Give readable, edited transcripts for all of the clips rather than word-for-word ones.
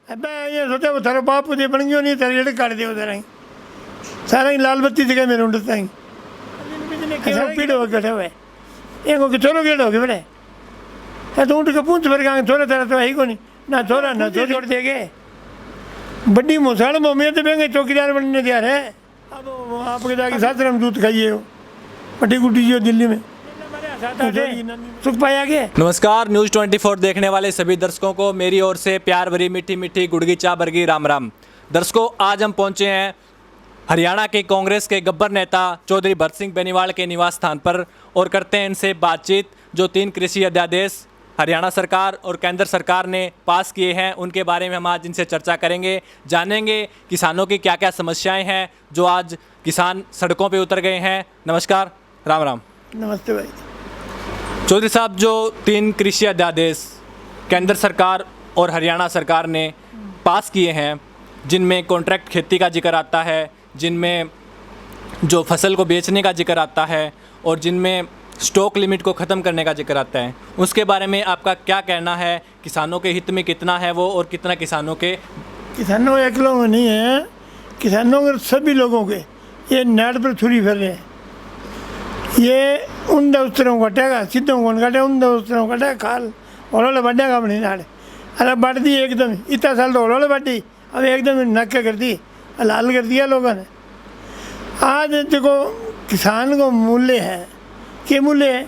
अब ये सोचा वो थारा बाप दे बन गयो नहीं तेरे काट दे उधर ही सारा ही लाल बत्ती जगह मेरे उंडता ही पीड़ हो गया हुए ये को चलो गेड़ हो गए बड़े है तो ऊँट का पूंछ भर गए थोड़ा तेरा तो है ही को नहीं ना थोड़ा ना थोड़ा छोड़ देगे बड़ी मोसाड़ में मैं तो बेंगे चौकीदार बनने तैयार है। अब आपके जाके साथ हम दूध खाइए हो पट्टी गुटी जो दिल्ली में सुख पाया के। नमस्कार, न्यूज़ 24 देखने वाले सभी दर्शकों को मेरी ओर से प्यार भरी मीठी मीठी गुड़गी चा बरगी राम राम। दर्शकों, आज हम पहुंचे हैं हरियाणा के कांग्रेस के गब्बर नेता चौधरी भरत सिंह बेनीवाल के निवास स्थान पर और करते हैं इनसे बातचीत। जो 3 कृषि अध्यादेश हरियाणा सरकार और केंद्र सरकार ने पास किए हैं उनके बारे में हम आज इनसे चर्चा करेंगे, जानेंगे किसानों की क्या क्या समस्याएं हैं जो आज किसान सड़कों पे उतर गए हैं। नमस्कार, राम राम। नमस्ते भाई। चौधरी साहब, जो 3 कृषि अध्यादेश केंद्र सरकार और हरियाणा सरकार ने पास किए हैं जिनमें कॉन्ट्रैक्ट खेती का जिक्र आता है, जिनमें जो फसल को बेचने का जिक्र आता है और जिनमें स्टॉक लिमिट को ख़त्म करने का जिक्र आता है, उसके बारे में आपका क्या कहना है? किसानों के हित में कितना है वो और कितना किसानों के? किसानों एक लोगों में नहीं है, किसानों के सभी लोगों के ये नाड़ पर छुरी फिर रहे हैं। ये उन दफ्तरों को कटेगा, सीधों को कटे, उन दफ्तरों को कटेगा खाल और बढ़ेगा अपनी नाड़। अरे बढ़ दी एकदम, इतना साल तो और बढ़ी, अब एकदम नक्के कर दी, लाल कर दिया लोगों ने। आज देखो किसान को मूल्य है, क्या मूल्य है?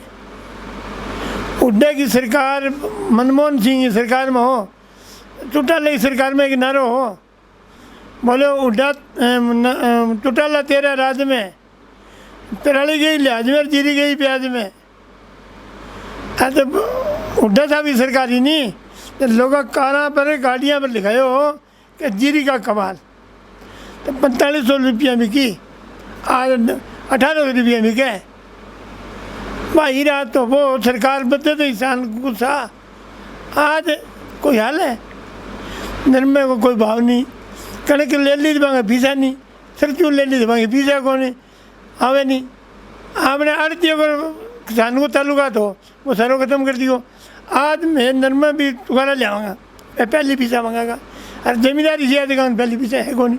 हुड्डा की सरकार, मनमोहन सिंह की सरकार में हो, चौटाला की सरकार में एक नारो हो, बोले हुड्डा चौटाला तेरा राज में, पराली गई लिहाज में, जीरी गई प्याज में। तो हुड्डा साहब की सरकार ही नहीं, तो लोग कारा पर गाड़ियाँ पर लिखाए हो कि जीरी का कमाल, तो 4500 रुपया बिकी, आज 1800 रुपया बिके भाई। रात तो वो सरकार बदले तो किसान गुस्सा। आज कोई हाल है? नरमे को कोई भाव नहीं, कणक ले ली तो पीसा नहीं, सरक्यों ले ली तो पीसा को नहीं आवे नहीं। आपने आड़ती अगर किसान को ताल्लुका तो वो सारों खत्म कर दियो। आज मैं नरमा भी दोबारा ले आऊँगा, पहली पीसा मंगागा, और जमींदारी से दुकान पहली पीसा है को नहीं,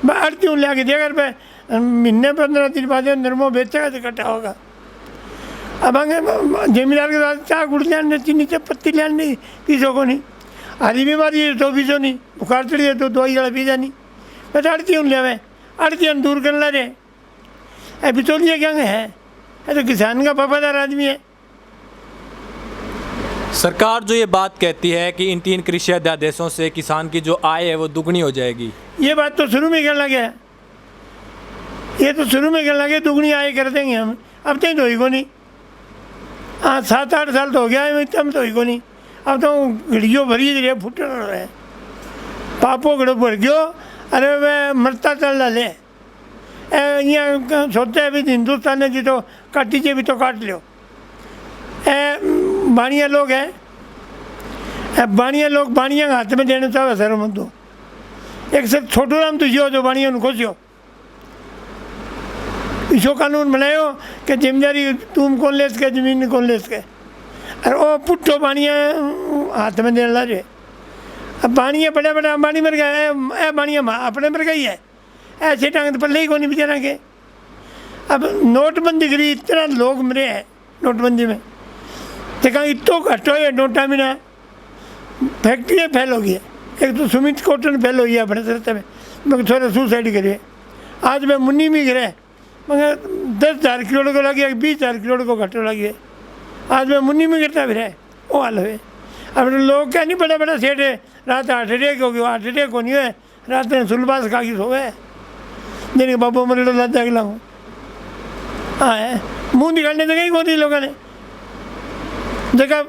मैं आड़ती हूँ ले आके देगा रुपये, महीने 15 दिन बाद नरमा बेचेगा तो इकट्ठा होगा। अब आगे जमींदार के साथ चाय गुड़ लेने, चीनी से पत्ती लेने पीसो को नहीं, हरी बीमारी है तो पीसो नहीं, बुखार चढ़ी है तो दवाई वाला पीसा नहीं, बस आड़ती हूँ ले आवे, आड़ती हम दूर करना रहे। अभी तो लिए क्या है, तो किसान का वफादार आदमी है। सरकार जो ये बात कहती है कि इन 3 कृषि अध्यादेशों से किसान की जो आय है वो दुगनी हो जाएगी, ये बात तो शुरू में कहने लगे, ये तो शुरू में कहने लगे दुगनी आय कर देंगे हम। अब तक तो ही को नहीं, हाँ 7-8 साल तो हो गया है, तब तो ही को नहीं। अब तो घड़ियों भरी रहे फुट रहे पापो घड़ो भर गयो। अरे वे मरता चल डाले यहाँ सोचते अभी हिंदुस्तान ने जी तो काटी जी भी तो काट लो। बाणिया लोग हैं, बाणिया लोग बाणिया हाथ में देने चाहे सर मत दो। एक सर छोटू राम तो जो बाणिया उनको जो इसो कानून बनायो कि जिम्मेदारी तुम कौन ले सके, जमीन कौन ले सके, और वो पुट्ठो बाणिया हाथ में देने लगे। अब बाणिया बड़ा बड़ा अंबानी मर गया है, बाणिया अपने मर गई है, ऐसे टांग तो पल्ले ही को नहीं बेचारा के। अब नोटबंदी करी, इतना लोग मरे हैं नोटबंदी में, देखा इतो घट हो नोटा में ना फैक्ट्रियाँ फैल हो गई है। एक तो सुमित कॉटन फैल हो गया अपने सरते में, मैं थोड़ा सुसाइड करिए। आज मैं मुन्नी में गिरे मगर 10,000 करोड़ को लगे, 20,000 करोड़ को घटो लगे। आज मैं मुन्नी में गिरता फिर है वो हाल हुए। अब लोग क्या नहीं बड़ा बड़ा सेठ है, रात 8 अटैक हो गया, 8 अटैक को नहीं हुए, रात में सुलबास खा की सो गए, जिनके बाबू मरे लाता अगला हूँ। हाँ है मुँह दिखाने देगा ही कौन थी लोगों ने देखा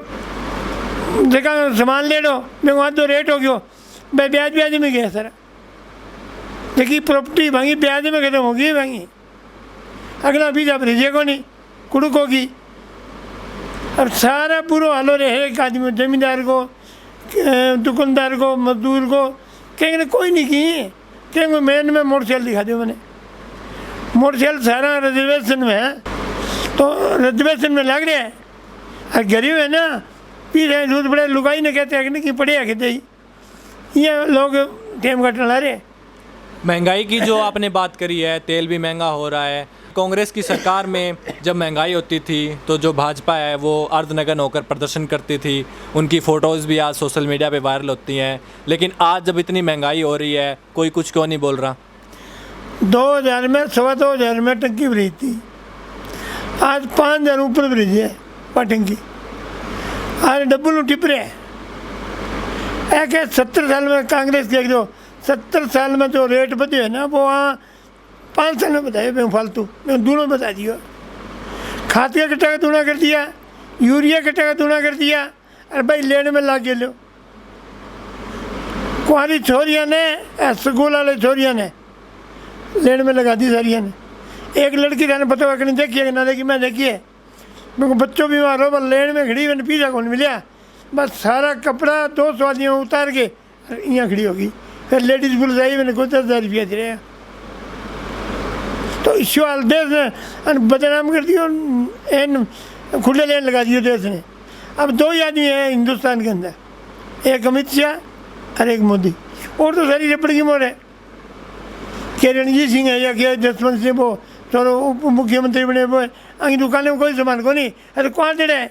देखा सामान ले लो, मैं वहाँ तो रेट हो गया भाई, ब्याज में गया सर। देखिए प्रॉपर्टी भांगी ब्याज में खत्म होगी भांगी, अगला बीजा भेजे को नहीं कुड़ुक होगी। अब सारा पूरा हालो रहे एक आदमी, जमींदार को, दुकानदार को, मजदूर को, कहेंगे कोई नहीं की, कहेंगे मैन में मोटरसाइकिल दिखा दो। मैंने मोटरसाइकिल सारा रिजर्वेशन में है, तो रिजर्वेशन में लग रहा है, और गरीब है ना पी रहे दूध बड़े लुगाई ने कहते हैं कि पढ़े कहते ही ये लोग टाइम कटने ला रहे। महंगाई की जो आपने बात करी है, तेल भी महंगा हो रहा है। कांग्रेस की सरकार में जब महंगाई होती थी तो जो भाजपा है वो अर्धनग्न होकर प्रदर्शन करती थी, उनकी फ़ोटोज़ भी आज सोशल मीडिया पे वायरल होती हैं। लेकिन आज जब इतनी महंगाई हो रही है, कोई कुछ क्यों नहीं बोल रहा? 2000 में 2,2500 में टंकी भरी थी, आज 5,000 ऊपर भरी है वह टंकी। आज डब्बू टिप रहे हैं। एक 70 साल में कांग्रेस के जो 70 साल में जो रेट बढ़े है ना, वो वहाँ 5 साल में बताए। मैं फालतू मैं दोनों बता दिया। खाद का कट्टा का दूना कर दिया, यूरिया कट्टा का दूना कर दिया। अरे भाई लेने में लाग गए लो। कुंवारी छोरियाँ ने, स्कूल वाले छोरियाँ ने लेने में लगा दी सारिया ने। एक लड़की थाने पता हुआ नहीं देखी है ना देखी, मैं देखी है। मेरे को बच्चों बीमार हो, बस लेन में खड़ी मैंने पीछा कौन मिला, बस सारा कपड़ा 200 आदमियों में उतार के यहाँ खड़ी होगी। फिर लेडीज़ पुलिस आई, मैंने को 10,000 रुपया दे रहे। तो इस वाल देश ने बदनाम कर दिया, इन खुले लेन लगा दिए देश ने। अब 2 ही आदमी हैं हिंदुस्तान के अंदर, एक अमित शाह और एक मोदी। और तो सारी रपड़ की मोर है कि रणजीत सिंह है या क्या जसवंत सिंह वो चलो उप मुख्यमंत्री बने वो अंगी दुकान में कोई सामान को नहीं। अरे कौन दे रहे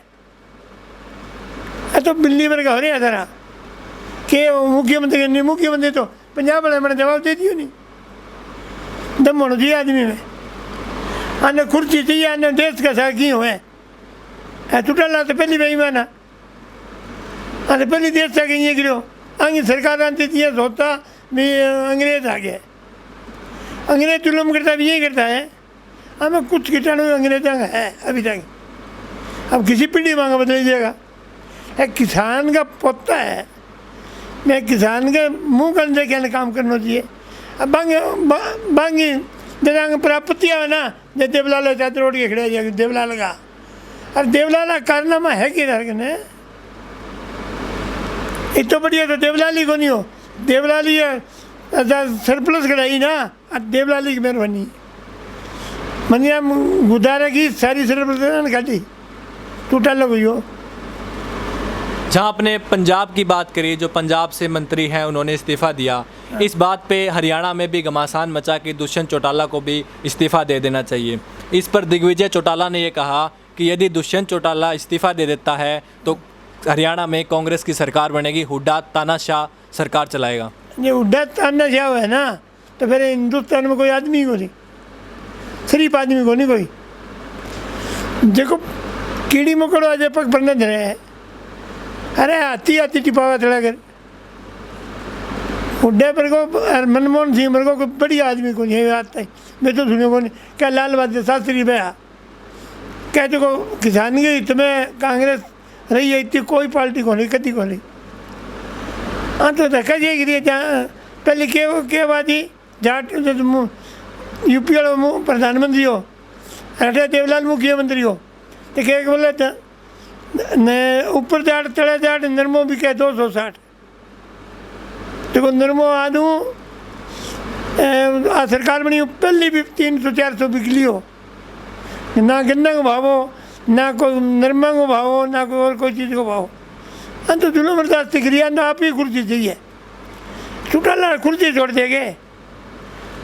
तो बिल्ली वर्ग हो रहे हैं जरा कि मुख्यमंत्री नहीं, मुख्यमंत्री तो पंजाब वाले मैंने जवाब दे दियो नहीं। दम होना चाहिए आदमी में। आने कुर्सी चाहिए, आने देश का साकी हुए टूटा ला तो पहली बेईमाना आने पहली देश का ये गिरो आगे सरकार आती थी सोचता भी अंग्रेज आ गए। अंग्रेज जुल्म करता भी यही करता है। हमें कुछ कीटाणु अंग्रेजा का है अभी तक। अब किसी पीढ़ी मांगा बदल लीजिएगा। एक किसान का पोता है, मैं किसान के मुँह कर दे के काम करना चाहिए। अब बांगी जगह प्राप्तियाँ है ना, जो देवलाल चादर ओढ़ के खड़े जाएगा देवलाल का। और देवलाल का कारनामा है कि ने इतना बढ़िया तो देवलाली को नहीं हो। देवलाली सरप्लस कढ़ाई ना, और देवलाली की मेहरबानी मनिया गुदारा की सारी सरप्लस काटी टूटा लग गई हो। जहाँ आपने पंजाब की बात करी, जो पंजाब से मंत्री हैं उन्होंने इस्तीफ़ा दिया, इस बात पे हरियाणा में भी घमासान मचा कि दुष्यंत चौटाला को भी इस्तीफ़ा दे देना चाहिए। इस पर दिग्विजय चौटाला ने ये कहा कि यदि दुष्यंत चौटाला इस्तीफ़ा दे देता है तो हरियाणा में कांग्रेस की सरकार बनेगी, हुड्डा तानाशाह सरकार चलाएगा। ये हुड्डा तानाशाह है ना, तो फिर हिंदुस्तान में कोई आदमी को नहीं, सिर्फ आदमी को नहीं कोई। देखो कीड़ी मकोड़ा आज पग पर न रहे हैं। अरे आती आती टिपावा चढ़ा कर हुड्डे पर को मनमोहन सिंह पर को बड़ी आदमी को नहीं आता है। मैं तो सुने को नहीं क्या लाल बहादुर शास्त्री भैया कहते को किसान के हित में कांग्रेस रही है, इतनी कोई पार्टी को नहीं, कभी को नहीं। हाँ तो धक्का ये गिरी पहले के बात ही जाट यूपी वाला प्रधानमंत्री हो, अरे देवलाल मुख्यमंत्री हो, तो क्या बोले न ऊपर जाट तले जाट नरमो भी कह 260। देखो नरमो आदू सरकार बनी पहली भी 300-400 बिकली हो, ना गन्ना को भाव हो, ना कोई नरमा को भाव हो, ना कोई और कोई चीज़ को भाव। हाँ तो जुलूम बर्दाश्त क्रिया ना आप ही कुर्सी चाहिए, चुटाला कुर्सी छोड़ देंगे।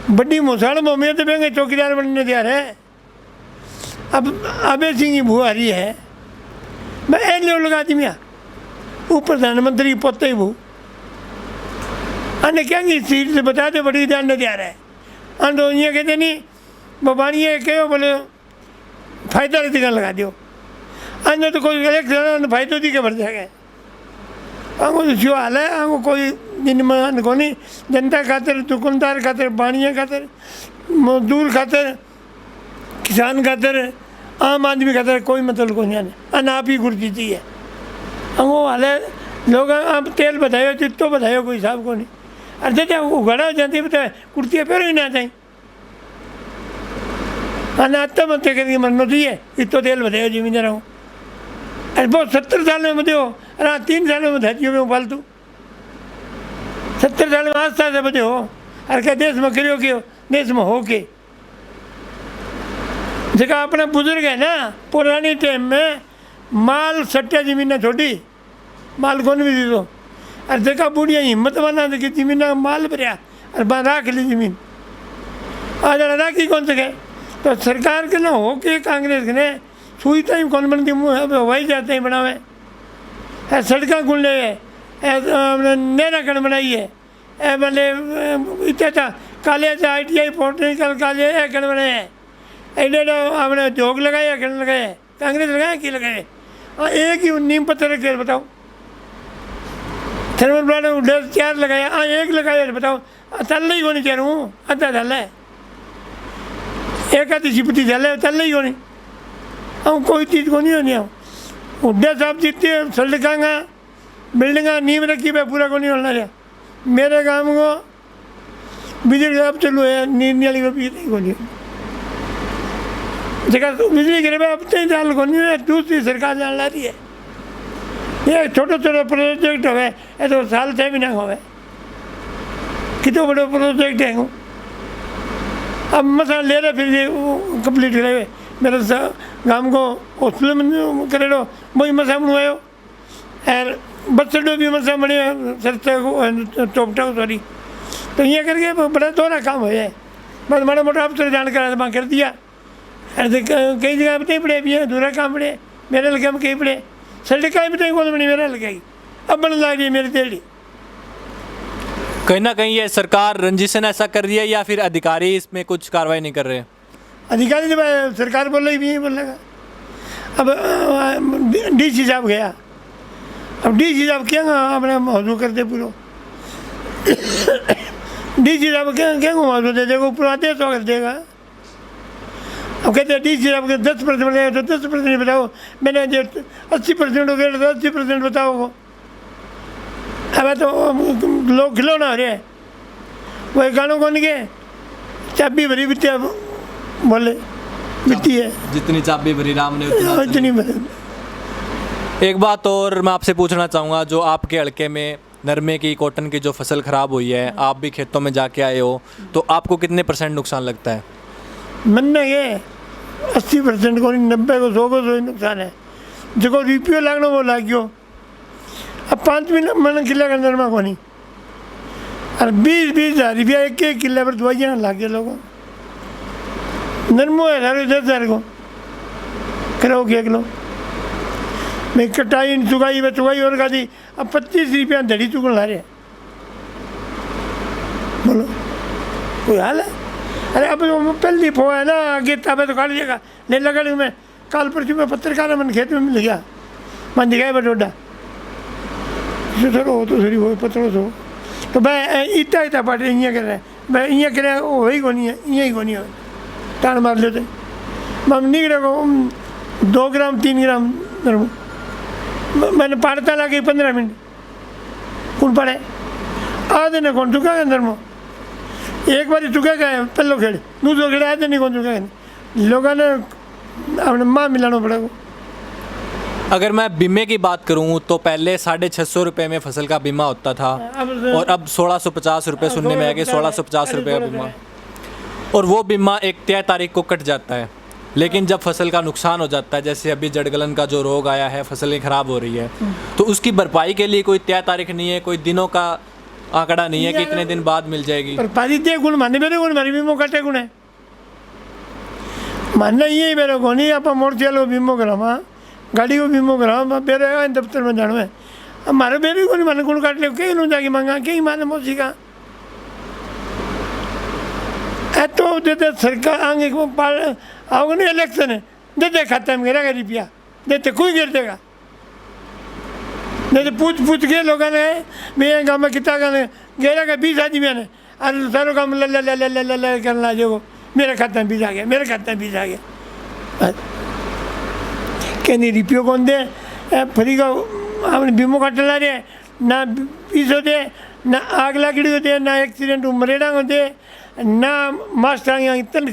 बड़ी मुसाड़ मोमियत बेंगे चौकीदार बनने तैयार है। अब अभय सिंह की बुआरी है, मैं ए लेवल आदमी वो प्रधानमंत्री पोते ही भू अन्य क्या सीट से बता दे बड़ी ध्यान न तैयार है। अन तो ये कहते नहीं बबानी कहो बोले फायदा दिखा लगा दो। अन्य तो कोई इलेक्शन फायदो दी के भर जाएगा। आंगो तो जो हाल है, आंगो कोई दिन में को नहीं, जनता खातर, दुकानदार खातर, बाणिया खातर, मजदूर खातर, किसान खातर, आम आदमी खातर कोई मतलब को नहीं आने। अन आप ही कुर्सी चाहिए आंगो हाल है। लोग आप तेल बताओ चित्तो बताओ कोई हिसाब को नहीं। अरे जब उघड़ा हो जाती बताए कुर्तियाँ पहले ही ना चाहिए। अन आता मत करके मरना चाहिए, इतो तेल बताओ जमींदार हूँ। अरे बहुत 70 साल में बदे हो, अरे 3 साल में बधाती हो फालतू। 70 साल में आस्था से बदे हो, अरे क्या देश में करियो के देश में हो के जगह अपना बुजुर्ग है ना, पुरानी टाइम में माल सट्टा जमीन छोड़ी, माल कौन भी दी दो। और देखा बुढ़िया हिम्मत बना दे कि जमीन का माल भरिया और बा राख ली जमीन आज राखी कौन सके। तो सरकार के ना हो के कांग्रेस ने सुई तक कौन बनती हवाई जाते ही बनावे है, सड़क खुले है, नहरा कण बनाई है, मतलब इतना काले ITI पोर्टिकल काले कण बने हैं, एडे अपने जोग लगाए कण लगाए कांग्रेस लगाए कि लगाए। एक ही नीम पत्थर रखे बताओ, थर्मल प्लांट उधर 4 लगाया, एक लगाया बताओ, तल ही होनी चाह रहा हूँ अद्धा तल है, एक आधी सिपती तल है, तल ही होनी हम कोई चीज़ को नहीं होनी। उड्डे साहब जीतते सड़का बिल्डिंगा नींव रखी पे पूरा को नहीं होना रहा। मेरे गांव को बिजली अब चलू है, नींद वाली को बिजली को नहीं जगह बिजली गिरे पे अब तक डाल को नहीं है, दूसरी सरकार जान ला रही है। ये छोटे छोटे प्रोजेक्ट हो गए तो साल से भी ना हो कितने बड़े प्रोजेक्ट हैं अब मसा ले रहे फिर ये कंप्लीट करे मेरे गांव को हॉस्पिटल में करे लो वही मसा बनवायो और बस अड्डो भी मसा बने सस्ते चौपटा सॉरी। तो ये करके बड़ा दोहरा काम हो जाए बस माड़ा मोटा अफसर जानकार वहाँ कर दिया। ऐसे कई जगह बताई पड़े भी अधूरा काम पड़े मेरे लगे हम कहीं पड़े सड़कें बताई कौन बनी मेरा लगाई अब बन लग रही है मेरी तेड़ी। कहीं ना कहीं ये सरकार रंजिश ने ऐसा कर रही है या फिर अधिकारी इसमें कुछ कार्रवाई नहीं कर रहे? अधिकारी जब सरकार बोल रही भी बोल लगा अब DC साहब गया, अब DC साहब क्या अपने मौजू करते पूरा DC साहब क्या मौजू दे देगा ऊपर आते तो कर देगा। अब कहते हैं DC साहब के 10% बताओ तो 10% बताओ, मैंने जो 80% हो गया तो 80% बताओ। अब तो लोग खिलौना हो रहे हैं वही गानों को नहीं गए चाबी भरी बिटिया बोले बिट्टी है जितनी चाबी भरी राम ने इतनी भरी। एक बात और मैं आपसे पूछना चाहूँगा, जो आपके हलके में नरमे की कॉटन की जो फसल ख़राब हुई है, आप भी खेतों में जाके आए हो, तो आपको कितने % नुकसान लगता है? मन में ये 80% को नहीं 90 को 100 को 100 नुकसान है। जो रुपये लगना वो लाग गयो अब 5 मन किला का नरमा को नहीं और 20-20 हज़ार रुपया एक किले पर दवाइयाँ लाग गए लोगों नरमो है 10,000 को करो 1 किलो मैं कटाई चुकाई व चुकाई और का दी अब 25 रुपया धड़ी चुकन ला रहे बोलो कोई हाल है। अरे अब पहली फो है ना आगे तब तो काट देगा ले लगा मैं काल परसों में पत्रकार मन खेत में मिल गया मन दिखाए बटोडा हो तो सही हो पत्थरों से तो मैं इतना पाटे इं कर मैं इं कर वही को नहीं है इं ही को नहीं है टाण मार लेते मैं निकले को 2 ग्राम 3 ग्राम मैंने पाड़ता ला के 15 मिनट कौन पड़े आधे ने कौन चुका है नरमो एक बार चुका गए पहलो खेड़े दूसरो खेड़े आधे नहीं कौन चुका लोगों ने अपने माँ मिलाना पड़ेगा। अगर मैं बीमे की बात करूं तो पहले 650 रुपये में फसल का बीमा होता था और अब 1650 रुपये सुनने में आया कि 1650 रुपये का बीमा, और वो बीमा एक तय तारीख को कट जाता है। लेकिन जब फसल का नुकसान हो जाता है, जैसे अभी जड़गलन का जो रोग आया है, फसलें ख़राब हो रही है, तो उसकी भरपाई के लिए कोई तय तारीख नहीं है, कोई दिनों का आंकड़ा नहीं है कि इतने दिन बाद मिल जाएगी। भरपाई दे गुण माने मेरे गुण मारी बीमो कटे गुण है मानना ये मेरे को नहीं आप मोटरसाइकिल को बीमो करावा गाड़ी को बीमो करावा मेरे दफ्तर में जाना है हमारे बेबी को नहीं माने गुण काट ले कहीं नहीं जाके मांगा कहीं माने मौसी का तो देते सरकार आगे आओगे नहीं इलेक्शन है देते खाता में गिरा रुपया देते कोई गिर देगा नहीं तो पूछ के लोगों ने मेरे गाँव में कितना गाने गेरा का 20 आदमी ने अरे सारों काम ल करना जो मेरे खाते में 20 आ गया मेरे खाते में 20 आ गया कहनी रुपये कौन दे फ्री का हमने बीमो काट ला रहे ना 20 होते ना आग लागड़ी होते ना एक्सीडेंट मरेड़ा होते ना मास्टर इतने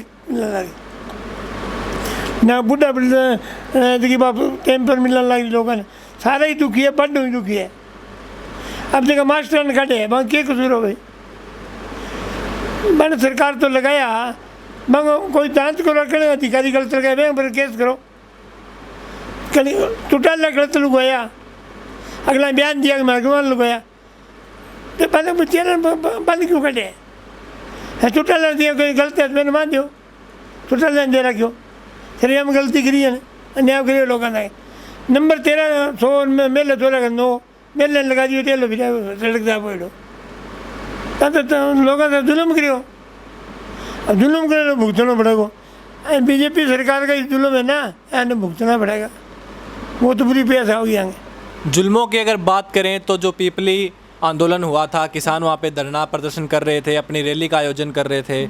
ना बुढ़ा देखिए बाप टाइम पर मिलने लगी लोगों ने सारा ही दुखी है बड़ ही दुखी है। अब देखो मास्टर ने काटे वहाँ क्या कसूर हो गई मैंने सरकार तो लगाया मंगो कोई जांच करो करें अधिकारी गलत लगाए बैंक पर केस करो कहीं टूटा गलत लुगाया अगला बयान दिया मैं अगवान लुगाया तो पहले चैनल बंद क्यों कटे है? छुट्टा ले दिया, कोई गलती है तो मैंने मान दो, छुट्टा लेने दे रहा क्यों? फिर हम गलती करी है, अन्याय करिए लोगों ने। नंबर 1300 में मेले 9 मेले लगा दिए, तेलो भी सड़क जा पड़ो तो लोगों से जुल्म करियो। अब जुल्म करे तो भुगतना पड़ेगा। बीजेपी सरकार का ही जुल्म है ना, इन्हें भुगतना पड़ेगा, वो तो पूरी पैसा हो गया। जुल्मों की अगर बात करें तो जो पीपली आंदोलन हुआ था, किसान वहाँ पे धरना प्रदर्शन कर रहे थे, अपनी रैली का आयोजन कर रहे थे,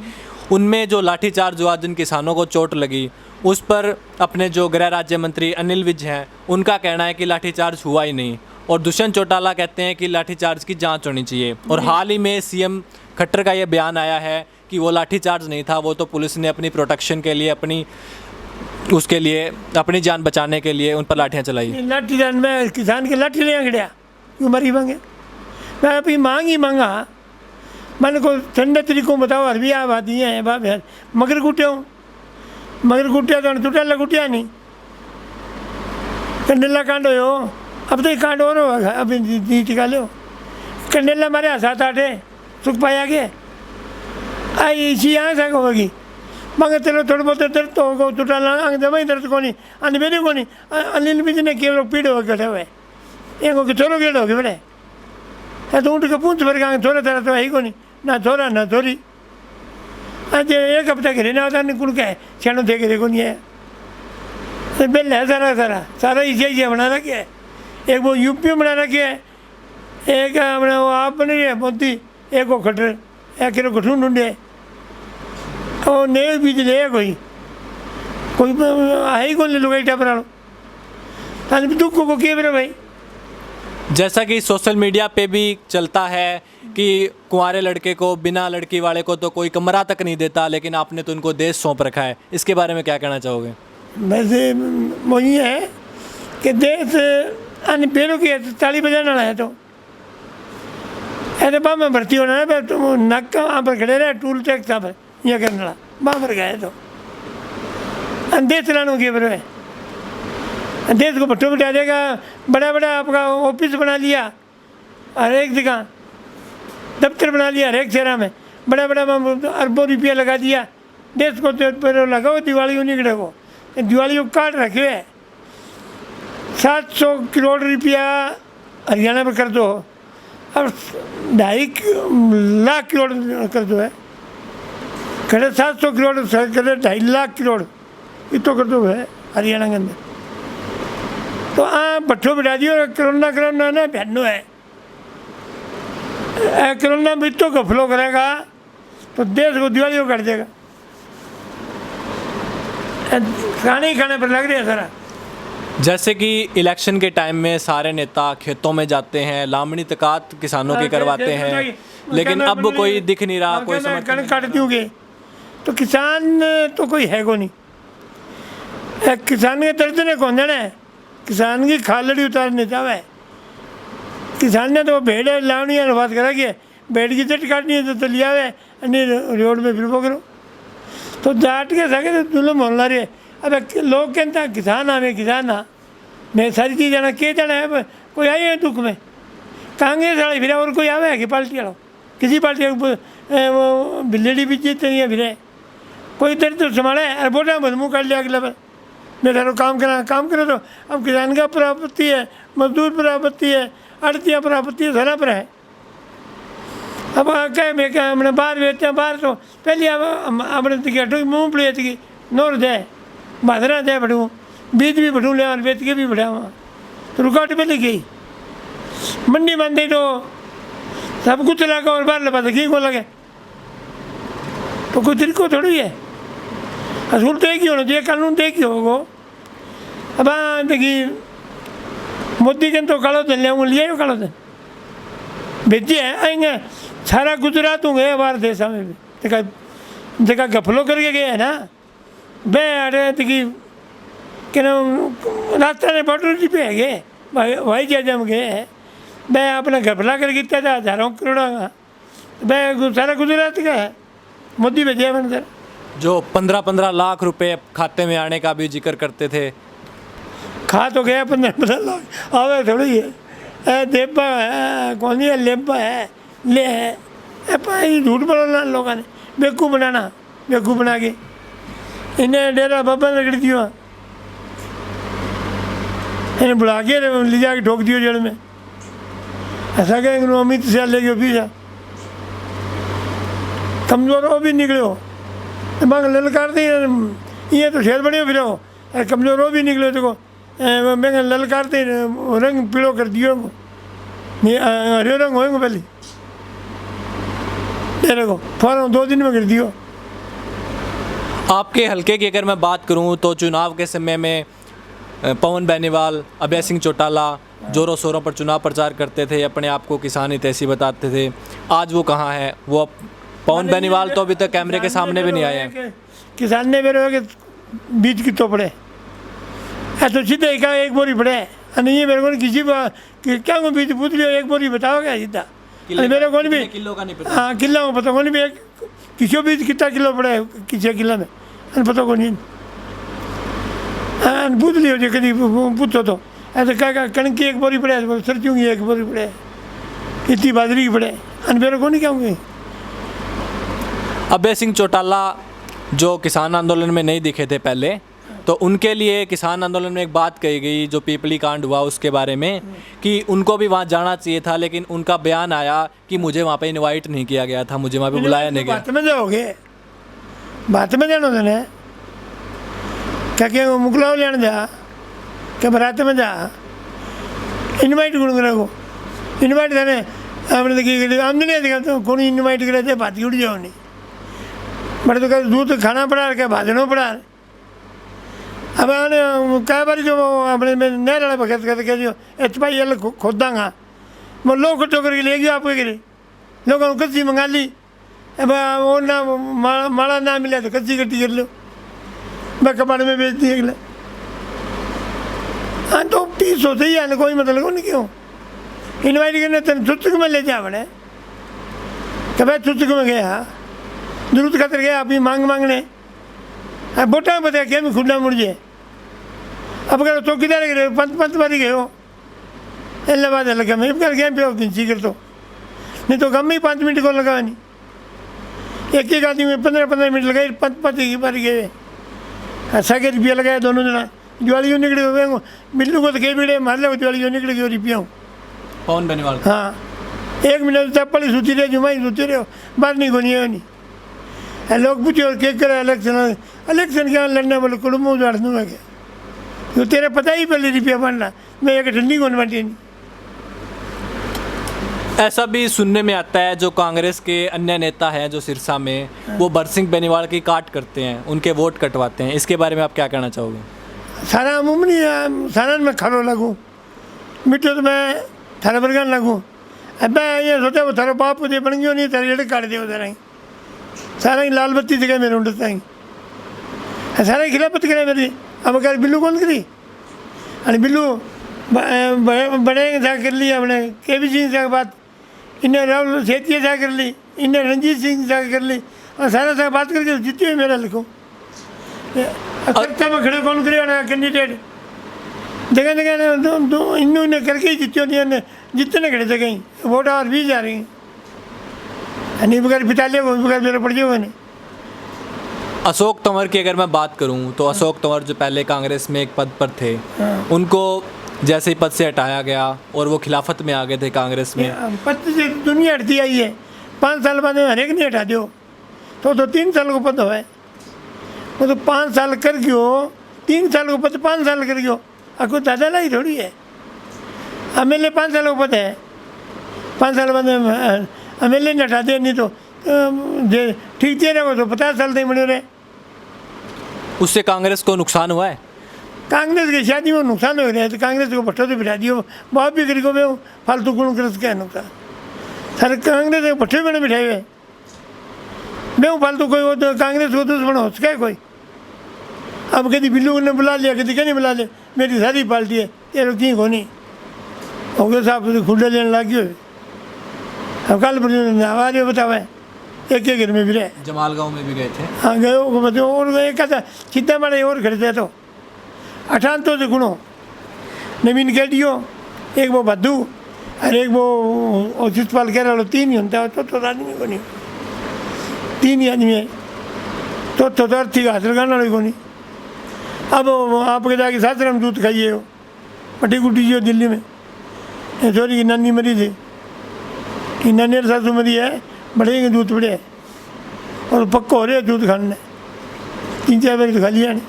उनमें जो लाठीचार्ज हुआ, जिन किसानों को चोट लगी, उस पर अपने जो गृह राज्य मंत्री अनिल विज हैं, उनका कहना है कि लाठीचार्ज हुआ ही नहीं, और दुष्यंत चौटाला कहते हैं कि लाठीचार्ज की जांच होनी चाहिए। और हाल ही में सीएम खट्टर का ये बयान आया है कि वो लाठीचार्ज नहीं था, वो तो पुलिस ने अपनी प्रोटेक्शन के लिए, उसके लिए अपनी जान बचाने के लिए उन पर लाठियाँ चलाई। लाठी जान में किसान की लाठी ले खड़िया क्यों मरी मांगे? मैं अभी मांग ही मांगा, मैंने को ठंडे तरीकों बताओ। हर भी आप आती हैं बाप यार, मगर कुटिया तो टूटा कुटिया नहीं, कंडेला कांड हो, अब तो एक कांड और होगा, अभी नी टिका लो। कंडेला मारे 7-8 सुख पाया के आई इसी यहाँ से होगी, मगर चलो थोड़ा बहुत दर्द तो होगा, टूटा दवाई दर्द को नहीं, अन्य मेरे को नहीं। अनिल विज ने केवल पीड़ हो गए हुए एक हो चलो गेड़ हो गए बड़े है, तो ऊँट के पूछ भर गए थोड़ा तरह तो है ही को नहीं, ना थोड़ा ना थोड़ी। आज एक हफ्ता घरे ना होता, कुड़ के छेणों थे घरे को नहीं है, बिल है सारा इसे बना रखे है। एक वो यूपी में बना रखे है, एक अपने वो आप बन रही है मोदी, एक वो खटर एक किलो गठून ढूंढे, और नए बीज ले कोई है ही कौन ले लो गई टापरा दुख को किए मेरे भाई। जैसा कि सोशल मीडिया पे भी चलता है कि कुंवारे लड़के को, बिना लड़की वाले को तो कोई कमरा तक नहीं देता, लेकिन आपने तो उनको देश सौंप रखा है, इसके बारे में क्या कहना चाहोगे? वैसे वही है कि देश अन्य पेड़ों की ताली बजाना है, तो ऐसे बाप में भर्ती होना है, तो नक का वहाँ पर खड़े रहे, टूल टैक्स पर यह करने वाला वहाँ पर गए तो देश चलाने के पर देश को भट्टो बिठा देगा। बड़ा बड़ा आपका ऑफिस बना लिया, हर एक जगह दफ्तर बना लिया, हर एक शहर में बड़ा बड़ा अरबों रुपया लगा दिया। देश को तो लगाओ दिवाली को निकले को, दिवाली को काट रखे है। 700 करोड़ रुपया हरियाणा में कर दो, अब 2.5 लाख करोड़ कर दो है, करे 700 करोड़ करे 2.5 लाख करोड़ इतो कर दो है हरियाणा के अंदर। तो भट्टो बिठा दियो, कोरोना ना बहनों है, कोरोना में इतो घफलो करेगा तो देश को दिवाली को कर देगा। खाने ही खाने पर लग रही है सारा। जैसे कि इलेक्शन के टाइम में सारे नेता खेतों में जाते हैं, लामड़ी तकात किसानों की करवाते हैं, लेकिन अब कोई दिख नहीं रहा, कोई कणक काट दोगे तो किसान तो कोई है को नहीं। किसान के दर्द ने कौन जाना है, किसान की खालड़ी उतारने चाहे। किसान ने तो भेड़ लावनी है, बात करा कि भेड़ की जट काटनी है तो लिया है, रोड में फिर वो करो तो जाट के सके तो जुल्म होना रही है। अब लोग कहते हैं किसान आवे किसान आ, मैं सारी चीज़ जाना के जाना है, कोई आई है दुख में कांग्रेस वाले फिर और कोई आवे है कि पार्टी वालों, किसी पार्टी वो बिल्ली भी जीतते नहीं है, फिर कोई दर्द तो संभाला है। और बोला मजमू कर लिया अगला बार मैं थारो काम करो तो अब किसान का पर आपत्ति है, मजदूर पर आपत्ति है, आड़तियाँ पर आपत्ति है, सारा पर है। अब कह मैं क्या हमने बाहर बेचते हैं, बाहर तो पहले अब अपने हटो मूँगफली की नोर दे बाजरा दे बढ़ू, बीज भी बढ़ू ले और बेच के भी बढ़ावा, तो रुकावट पहले गई मंडी बंदी तो सब कुछ लगा और बाहर लगा घी को लगे, तो कोई तरीको थोड़ी है। असूल तो एक ही होना चाहिए, कानून तो एक ही होगा। अब देखिए मोदी जन तो कालो धन लिया कालो धन भेजी है, आएंगे सारा गुजरात हूँ गए बाहर देश में भी देखा गफलो करके गए है ना बे अरे देखिए कि रास्ता ने बॉर्डर पे है गए भाई जहाज में गए हैं बे अपना घपला कर कितना था हज़ारों करोड़ का बे सारा गुजरात का है, मोदी भेजा मैंने सर। जो 15-15 लाख रुपए खाते में आने का भी जिक्र करते थे, खा तो गया 15-15 लाख आवे थोड़ी है, देबा है कौन है लेबा है ले है ये झूठ बोलना लोगों ने बेवकूफ़ बनाना बेवकूफ़ बना के इन्हें डेरा बाबा ने रगड़ दिया इन्हें बुला के ले जाके ठोक दियो जेल में ऐसा कहेंगे अमित शाह ले गए पीछा कमज़ोर हो भी निकले हो मांग ललकारते ये तो शेर बने हो फिर हो कमज़ोर हो भी निकले देखो मैं ललकारते रंग पीड़ो कर दियो हरे रंग होएंगे पहले तेरे को फौरन 2 दिन में कर दियो। आपके हलके की अगर मैं बात करूं तो चुनाव के समय में पवन बेनीवाल, अभय सिंह चौटाला जोरों शोरों पर चुनाव प्रचार करते थे, अपने आप को किसान हितैषी बताते थे। आज वो कहाँ है? वो पवन बेनीवाल तो अभी तक कैमरे के सामने भी नहीं आए हैं। किसान ने मेरे बीज कितो पड़े ऐसा सीधे क्या 1 बोरी पड़े नहीं ये मेरे को किसी क्या को बीज पूछ लियो 1 बोरी बताओ क्या सीधा मेरे को भी किलो का नहीं पता। हाँ किलो को पता को नहीं भी किसी बीज कितना किलो पड़े किसी किलो में पता को नहीं पूछ लियो जो कभी पूछो तो ऐसे क्या कणक की 1 बोरी पड़े सरसों की 1 बोरी पड़े इतनी बाजरी की पड़े मेरे को नहीं कहूँगी। अभय सिंह चौटाला जो किसान आंदोलन में नहीं दिखे थे पहले, तो उनके लिए किसान आंदोलन में एक बात कही गई जो पीपली कांड हुआ उसके बारे में कि उनको भी वहाँ जाना चाहिए था, लेकिन उनका बयान आया कि मुझे वहाँ पे इनवाइट नहीं किया गया था, मुझे वहाँ पे बुलाया नहीं गया। बात में जाओगे बात में जानो देने क्या मुकलाओ लेने जा क्या बरात में जा इनवाइट गुण को इनवाइट देने आपने देखिए आमदनी देखा तो कौन इनवाइट करे थे बात उड़ जाओ नहीं बड़े तो क्या दूध खाना पड़ा क्या भाजनो पड़ा अब कई बार जो अपने नहर वाला भगत करके जो भाई ये खोदांगा मैं लोग कट्ठो करके ले गया आपके गिरे लोगों ने कच्ची मंगा ली अब वो ना माड़ा ना मिला तो कच्ची कट्टी कर लो मैं कबाड़ में बेच दिए अगले। हाँ तो 30 होते ही आने कोई मतलब नहीं क्यों इन्वाइट करने तेन सुतक में ले जा बड़े कभी सुतक में गया जरूरत खातर गया अभी मांगने बोटा में बताया क्या मैं खुदा मुड़ जाए अब अगर चौकीदार गए 5 बारी गए हो इलाहाबाद लगा मैं कर गया पे सीकर तो नहीं तो कम ही 5 मिनट को लगा नहीं एक आदमी में 15 मिनट लगाए 5 की बारी गए 100 रुपया लगाया दोनों जना दिवाली निकले हुए बिल्लू को तो कह भी मार लो दिवाली निकल गई रुपया हूँ पवन बेनीवाल। हाँ 1 मिनट चप्पल ही सूती रहे जुमाई सूती रहे बाहर नहीं गोनी है नहीं लोग पूछे क्या करे इलेक्शन क्या लड़ना बोले कुड़ुम उजाड़ दूंगा क्या जो तेरे पता ही पहले रुपया बनना मैं एक ठंडी कौन बांटी नहीं। ऐसा भी सुनने में आता है जो कांग्रेस के अन्य नेता हैं जो सिरसा में वो बरसिंह बेनीवाल की काट करते हैं, उनके वोट कटवाते हैं, इसके बारे में आप क्या कहना चाहोगे? सारा अमूमनी सारा में खड़ो लगूँ मिट्टो तो मैं थारा बरगान लगूँ अब ये सोचा वो थारा बाप दे बन गयो नहीं तेरे जेड़े काट दे उधर आई सारा ही लाल बत्ती जगह मेरे उंडता ही सारा ही खिलाफत करे मेरी अब अगर बिल्लू कौन करी अरे बिल्लू बड़े जा कर ली अपने केवी सिंह से बात इन्हें राहुल सेतिया जा कर ली इन्हें रंजीत सिंह जा कर ली और सारा से बात करके जीती हुई मेरा लिखो में खड़े कौन करे कैंडिडेट जगह जगह इन्हों ने करके ही जीती होती जितने खड़े थे कहीं वोट और भी जा रही नहीं बगैर पिताले को बगैर मेरे पड़ जाओगे नहीं। अशोक तंवर की अगर मैं बात करूं तो अशोक तंवर जो पहले कांग्रेस में एक पद पर थे उनको जैसे ही पद से हटाया गया और वो खिलाफत में आ गए थे कांग्रेस में। पद से दुनिया हटती आई है 5 साल बाद हर एक नहीं हटा दो तो 3 साल को पद है वो तो 5 साल कर गयो 3 साल को पद 5 साल कर गयो आपको दादा लाई थोड़ी है एमएलए 5 साल को पद है 5 साल बाद एमएलए नहीं हटा दे नहीं तो ठीक दे रहे तो 50 साल तक बने रहे। उससे कांग्रेस को नुकसान हुआ है? कांग्रेस की शादी में नुकसान हो रहा है तो कांग्रेस को भट्टो तो बिठा दियो बाप भी करी को मैं फालतू गुण कर क्या नुकसान सर कांग्रेस के भट्टे में बिठाए हुए मैं फालतू कोई वो तो कांग्रेस को दुश्मन हो सके कोई अब कभी बिल्लू ने बुला लिया कभी कहीं बुला लिया मेरी सारी पार्टी है ये रुकी को नहीं हो गया साहब खुले लेने लग गए अब कल आवाज बताओ एक घर में भी रहे जमाल गांव में भी गए थे। हाँ गए और एक था सीधा मारे और खरीदे तो 98 से गुणों नवीन कैडियो एक वो भद्दू हर एक वो शिषपाल कह रहा 3 ही होता है, तो आदमी को नहीं, 3 ही आदमी है, तो अर्थी का हासिल करने वाले को नहीं। अब आपके जाके सासरे में दूध खाइए हो, पट्टी कुटी जी हो दिल्ली में, छोरी की नानी मरी थी कि नानी और सासू मरी है, बढ़ेंगे दूध बढ़े और पक्का हो रहे दूध खाने 3-4 बार तो खा लिया नहीं,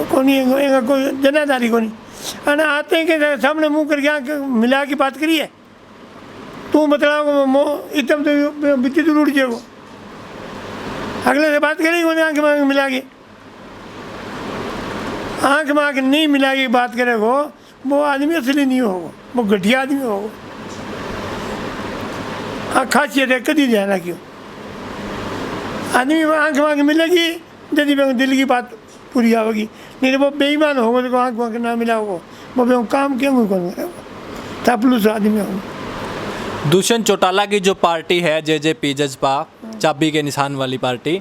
कोई जनाधारी को नहीं। अरे आते हैं कि सामने मुंह करके आँख मिला के बात करिए, तू मतलब एकदम तो बित्ती दूर उठ जाएगा, अगले से बात करेगी उन्हें आँख में मिला के, आँख में आँख नहीं मिला के बात करेगा वो आदमी असली नहीं होगा, वो घटिया आदमी होगा। खासियत है कभी ध्यान रखियो, आदमी आँख में आँख मिलेगी यदि दिल की बात पूरी आवेगी, नहीं तो वो बेईमान होगा तो आँख में आँख ना मिला होगा वो काम क्यों कौन करेगा, चापलूस आदमी होगा। दुष्यंत चौटाला की जो पार्टी है जेजेपी जजपा, चाबी के निशान वाली पार्टी,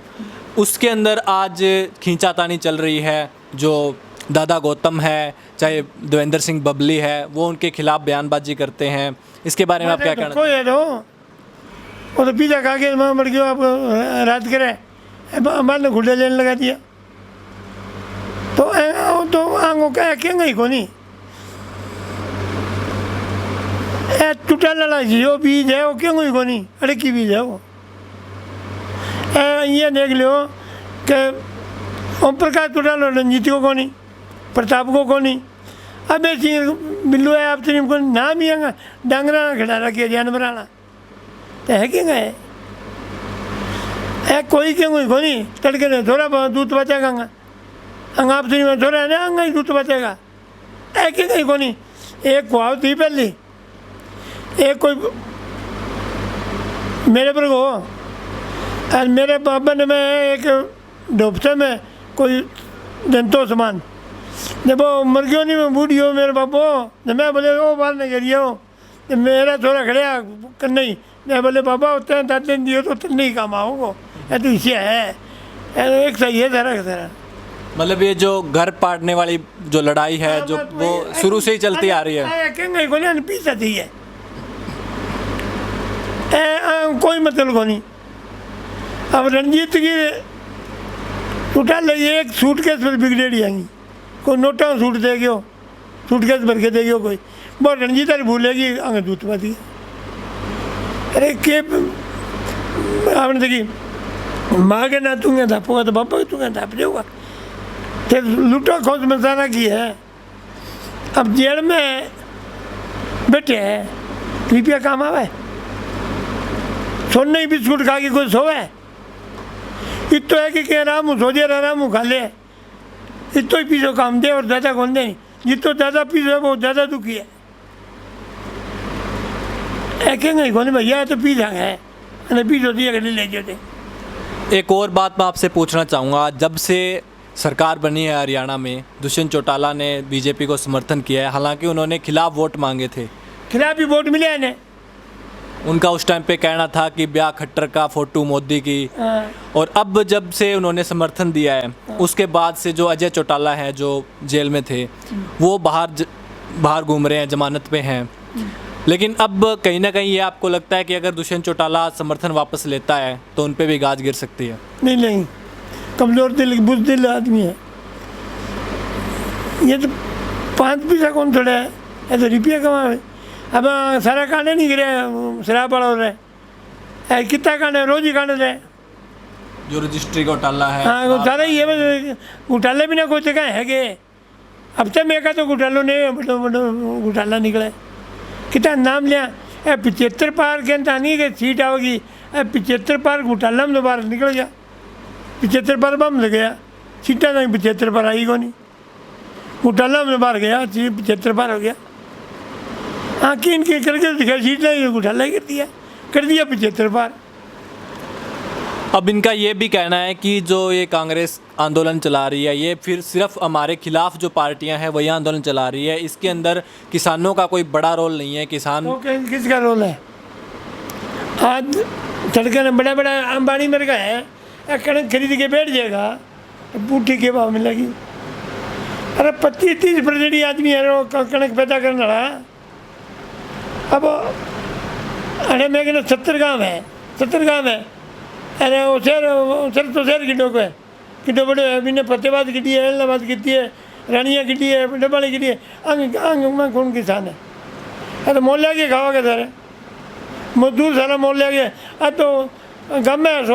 उसके अंदर आज खींचातानी चल रही है। जो दादा गौतम है, चाहे देवेंद्र सिंह बबली है, वो उनके खिलाफ बयानबाजी करते हैं, इसके बारे में आप क्या कहना कोई है तो वो तो पिज़्ज़ा खा के मर गया, आप रात करे हमारे घुटे लेने लगा दिया, तो आंगों का क्यों गई को नहीं टूटा लड़ा जियो बीज है वो क्यों गई को नहीं, अरे की बीज है वो। ये देख लो कि ओम प्रकाश टूटा लो रंजीत को नहीं, प्रताप को नहीं, अब ऐसी बिल्लू है आप तो नाम ही है डांगरा खड़ा रखिए जानवर आना तो है क्यों गए है कोई क्यों को नहीं, तड़के ने थोड़ा बहुत दूध बचेगा अंग आप में थोड़ा है ना अंग ही दूध बचेगा, है क्यों गई को नहीं। एक खुआव थी पहली, एक कोई मेरे पर को और मेरे पापा ने मैं एक ढोपसे में कोई जनतो सामान जब वो मर गयो नहीं मैं बूढ़ी हो मेरे बापो, जब मैं बोले वो बात नहीं करिए हो, जब मेरा थोड़ा खड़िया कर नहीं, मैं बोले पापा उतने दाँत दियो तो उतने ही काम आओगे, ये तो इसे है एक सही है सारा। मतलब ये जो घर पाटने वाली जो लड़ाई है जो वो शुरू से ही चलती आ रही है, क्यों पीछा थी है कोई मतलब को नहीं। अब रंजीत की उठा ले एक सूटकेस पर बिगड़ेड़ी आएंगी, कोई नोटा सूट दे गयो, सूटकेस भर के दे गयो कोई, वो रंजीत भूलेगी आगे दूध पाती। अरे के आपने देखी माँ के ना तूंगे धापोगा तो पापा के तूंगे धाप देगा, फिर लूटो खोज मसाना की है। अब जेल में बैठे हैं, कृपया काम आवे, सोने ही बिस्कुट खा के कोई सोवे, इतो है कि आराम सो दे आराम खा ले, इतो ही पीछो काम दे और ज़्यादा कौन दे, जितो ज़्यादा पीछो है वो ज़्यादा दुखी है। कहेंगे कौन भैया तो पी जाएंगे है पीछो दिया कर ले जाते। एक और बात मैं आपसे पूछना चाहूँगा, जब से सरकार बनी है हरियाणा में, दुष्यंत चौटाला ने बीजेपी को समर्थन किया है, हालांकि उन्होंने खिलाफ वोट मांगे थे, खिलाफ ही वोट मिले हैं। उनका उस टाइम पे कहना था कि ब्याह खट्टर का फोटो मोदी की, और अब जब से उन्होंने समर्थन दिया है उसके बाद से जो अजय चौटाला हैं जो जेल में थे वो बाहर घूम रहे हैं, जमानत पे हैं, लेकिन अब कहीं ना कहीं ये आपको लगता है कि अगर दुष्यंत चौटाला समर्थन वापस लेता है तो उन पे भी गाज गिर सकती है? नहीं, कमज़ोर दिल बुज़दिल आदमी है ये, तो 5 पैसा कौन थोड़ा है, ये तो रुपया कमावे। अब सारा कांडे नहीं गिरे शराब वाला हो रहा है, कितना कांडे रोज ही कांडे रहे, जो रजिस्ट्री घोटाला है, हाँ घोटाला ही है, घोटाले भी ना कोई जगह है कि अब तक मैं तो घोटालों ने बड़ो घोटाला निकले, कितना नाम लिया 75 पार के नहीं कि सीट आओगी, 75 पार घोटाला में दोबारा निकल गया, 75 पार बम लग गया, सीटा नहीं 75 पार आई को नहीं, घोटाला में बाहर गया 75 पार हो गया। हाँ किन के करके दिखा सीट नहीं घोटाला ही कर दिया 75 पार। अब इनका ये भी कहना है कि जो ये कांग्रेस आंदोलन चला रही है ये फिर सिर्फ हमारे खिलाफ जो पार्टियां हैं वही आंदोलन चला रही है, इसके अंदर किसानों का कोई बड़ा रोल नहीं है। किसान किसका रोल है? आज सड़कें में बड़ा अंबानी मेरे का है, कणक खरीद के बैठ जाएगा बूटी के भाव में लगी। अरे 25-30% आदमी है कणक पैदा करने वाला, अब अरे मैं कहना 70 गाँव है, 70 गाँव है। अरे वो शहर तो शहर किडो को है, किडो बड़े है। मैंने फतेहाबाद की है, इलाहाबाद की है, रानिया की है, डबाली की है। अंग अंग में कौन किसान है? अरे मोल के खावा के सारे मजदूर सारा मोल के। अब तो गम में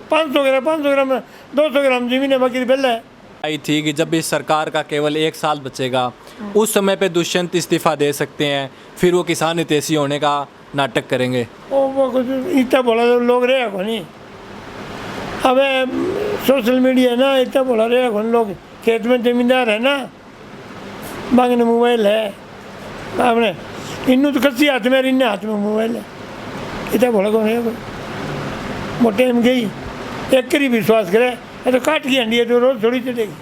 500 ग्राम 200 ग्राम जमीन है, बाकी बेला है। आई थी कि जब इस सरकार का केवल 1 साल बचेगा उस समय पे दुष्यंत इस्तीफा दे सकते हैं, फिर वो किसान हितैषी होने का नाटक करेंगे। वो कुछ इतना बोला तो लोग रहे को नहीं। अब सोशल मीडिया ना इतना बोला रहे को लोग, खेत में जमींदार है ना, बांगने मोबाइल है आपने, इन्नू तो कच्ची हाथ में, इन्ने हाथ में मोबाइल है। इतना बोला कौन है कोई? मोटे में गई एक करी विश्वास करे, ये तो काट की हंडी है तो रोज थोड़ी चलेगी,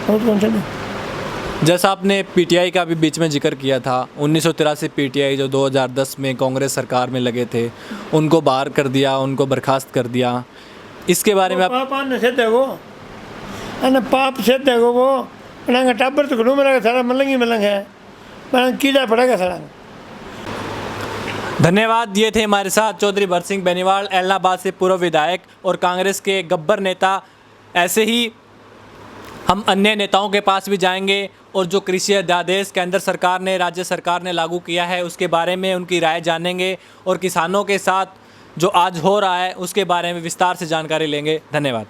बहुत कौन चले। जैसा आपने पीटीआई का भी बीच में जिक्र किया था, 1983 पीटीआई जो 2010 में कांग्रेस सरकार में लगे थे, उनको बाहर कर दिया, उनको बर्खास्त कर दिया, इसके बारे में आप पाप आने से देखो, अने पाप से देखो वो पढ़ांगा टाबर तो घूम रहा सारा मलंग ही मलंग है, पढ़ांग कीड़ा पड़ेगा सारा। धन्यवाद। ये थे हमारे साथ चौधरी भरत सिंह बेनीवाल, एलनाबाद से पूर्व विधायक और कांग्रेस के गब्बर नेता। ऐसे ही हम अन्य नेताओं के पास भी जाएंगे और जो कृषि अध्यादेश केंद्र सरकार ने, राज्य सरकार ने लागू किया है उसके बारे में उनकी राय जानेंगे और किसानों के साथ जो आज हो रहा है उसके बारे में विस्तार से जानकारी लेंगे। धन्यवाद।